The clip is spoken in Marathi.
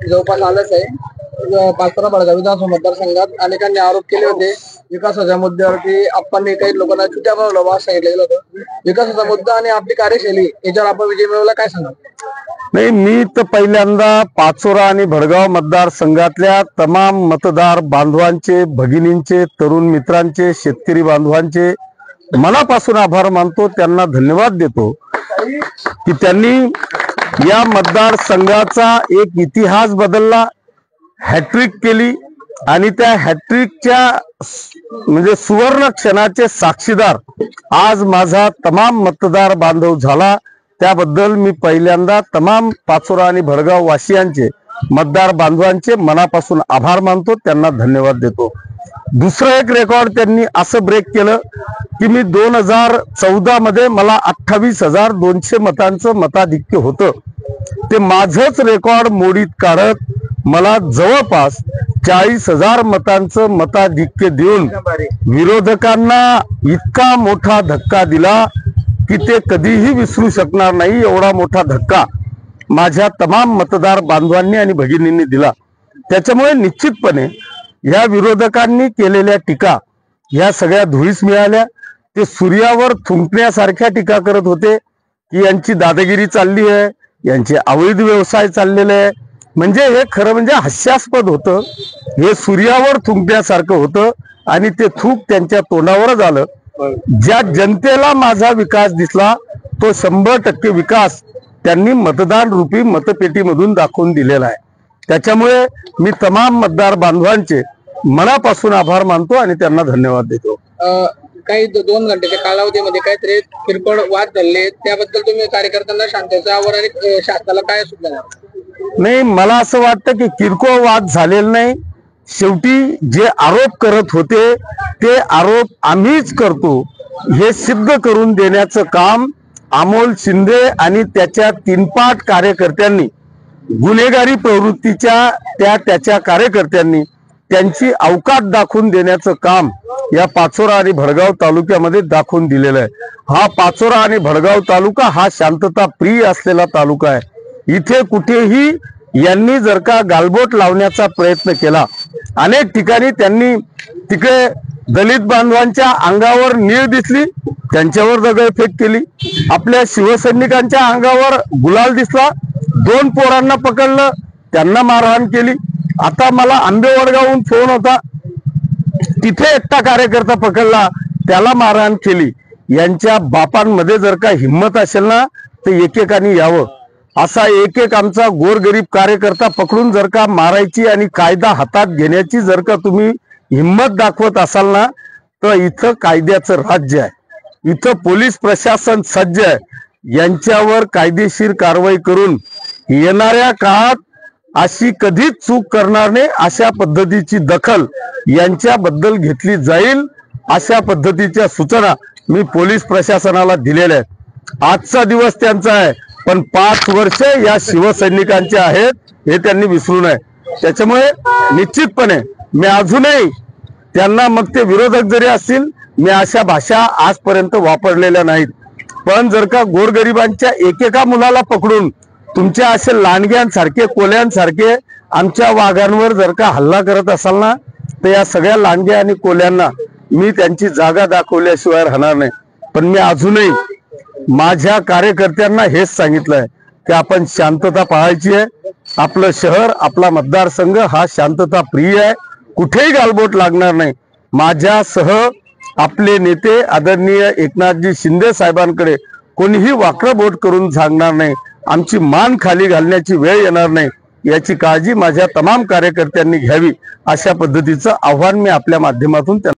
जवळपास आलंच आहे। पाचोरा बडगाव विधानसभा मतदारसंघात अनेकांनी आरोप केले होते विकासाच्या मुद्द्यावरती आपण काही लोकांना चुत्या बनवलं असं सांगितलं गेलं होतं। विकासाचा मुद्दा आणि आपली कार्यशैली याच्यावर आपण विजय मिळवला, काय सांगा? नाही, मी तर पहिल्यांदा पाचोरा आणि भडगाव मतदारसंघातल्या तमाम मतदार बांधवांचे, भगिनींचे, तरुण मित्रांचे, शेतकरी बांधवांचे मनापासून आभार मानतो, त्यांना धन्यवाद देतो की त्यांनी या मतदारसंघाचा एक इतिहास बदलला, हॅट्रिक केली आणि त्या हॅट्रिकच्या म्हणजे सुवर्ण क्षणाचे साक्षीदार आज माझा तमाम मतदार बांधव झाला। त्याबद्दल मी पहिल्यांदा तमाम पाचोरा आणि भडगाव वासियांचे, मतदार बांधवांचे मनापासून आभार मानतो, त्यांना धन्यवाद देतो। दुसरं एक रेकॉर्ड त्यांनी असं ब्रेक केलं की मी 2014 मध्ये मला 28,200 मतांचं मताधिक्य होतं, ते माझंच रेकॉर्ड मोडीत काढत मला जवळपास 40,000 मतांचं मताधिक्य देऊन विरोधकांना इतका मोठा धक्का दिला की ते कधीही विसरू शकणार नाही। एवढा मोठा धक्का माझ्या तमाम मतदार बांधवांनी आणि भगिनींनी दिला। त्याच्यामुळे निश्चितपणे या विरोधकांनी केलेल्या टीका ह्या सगळ्या धुळीस मिळाल्या। ते सूर्यावर थुंकण्यासारख्या टीका करत होते की यांची दादागिरी चालली आहे, यांचे अवैध व्यवसाय चाललेले आहे। म्हणजे हे खरं म्हणजे हास्यास्पद होतं, हे सूर्यावर थुंकण्यासारखं होतं आणि ते थूक त्यांच्या तोंडावरच आलं। ज्या जनतेला माझा विकास दिसला तो 100% विकास त्यांनी मतदान रूपी मतपेटीमधून दाखवून दिलेला आहे। त्याच्यामुळे मी तमाम मतदार बांधवांचे मनापासून आभार मानतो आणि त्यांना धन्यवाद देतो। काही 2 घंटेच्या कालावधीमध्ये काहीतरी किरकोळ वाद झाले, त्याबद्दल तुम्ही कार्यकर्त्यांना शांततेचं आव्हान आणि शासनाला काय सुचवणार? नाही, मला असं वाटतं की किरकोळ वाद झालेला नाही। शेवटी जे आरोप करत होते ते आरोप आम्हीच करतो हे सिद्ध करून देण्याचं काम अमोल शिंदे आणि त्याच्या 3-5 कार्यकर्त्यांनी, गुन्हेगारी प्रवृत्तीच्या त्याच्या कार्यकर्त्यांनी त्यांची अवकात दाखवून देण्याचं काम या पाचोरा आणि भडगाव तालुक्यामध्ये दाखवून दिलेलं आहे। हा पाचोरा आणि भडगाव तालुका हा शांतता प्रिय असलेला तालुका आहे। इथे कुठेही यांनी जर का गालबोट लावण्याचा प्रयत्न केला, अनेक ठिकाणी त्यांनी तिकडे दलित बांधवांच्या अंगावर नीळ दिसली, त्यांच्यावर दगडफेक केली। आपल्या शिवसैनिकांच्या अंगावर गुलाल दिसला, 2 पोरांना पकडलं, त्यांना मारहाण केली। आता मला आंबेवडगावहून फोन होता, तिथे एकटा कार्यकर्ता पकडला, त्याला मारहाण केली। यांच्या बापांमध्ये जर का हिम्मत असेल ना तर एकेकाने यावं। असा एक आमचा गोरगरीब कार्यकर्ता पकडून जर का मारायची आणि कायदा हातात घेण्याची जर का तुम्ही हिम्मत दाखवत असाल ना तर इथं कायद्याचं राज्य आहे, इथं पोलीस प्रशासन सज्ज आहे। यांच्यावर कायदेशीर कारवाई करून येणाऱ्या काळात अशी कधीच चूक करणार नाही अशा पद्धतीची दखल यांच्याबद्दल घेतली जाईल, अशा पद्धतीच्या सूचना मी पोलीस प्रशासनाला दिलेल्या आहेत। आजचा दिवस त्यांचा आहे पण 5 वर्ष या शिवसैनिकांचे आहेत हे त्यांनी विसरू नये। त्याच्यामुळे निश्चितपणे मी अजूनही त्यांना, मग ते विरोधक जरी असतील, मी अशा भाषा आजपर्यंत वापरलेल्या नाहीत। पण जर का गोरगरिबांच्या एकेका मुलाला पकडून तुमच्या असे लांडग्यांसारखे, कोल्यांसारखे आमच्या वाघांवर जर का हल्ला करत असाल ना तर या सगळ्या लांडग्या आणि कोल्यांना मी त्यांची जागा दाखवल्याशिवाय राहणार नाही। पण मी अजूनही माझ्या कार्यकर्त्यांना हेच सांगितलंय की आपण शांतता पाळायची आहे। आपलं शहर, आपला मतदारसंघ हा शांतता प्रिय आहे, कुठेही गालबोट लागणार नाही। माझ्यासह आपले नेते आदरणीय एकनाथजी शिंदे साहेबांकडे कोणीही वाकडं बोट करून सांगणार नाही, आमची मान खाली घालण्याची वेळ येणार नाही, याची काळजी माझ्या तमाम कार्यकर्त्यांनी घ्यावी, अशा पद्धतीचं आव्हान मी आपल्या माध्यमातून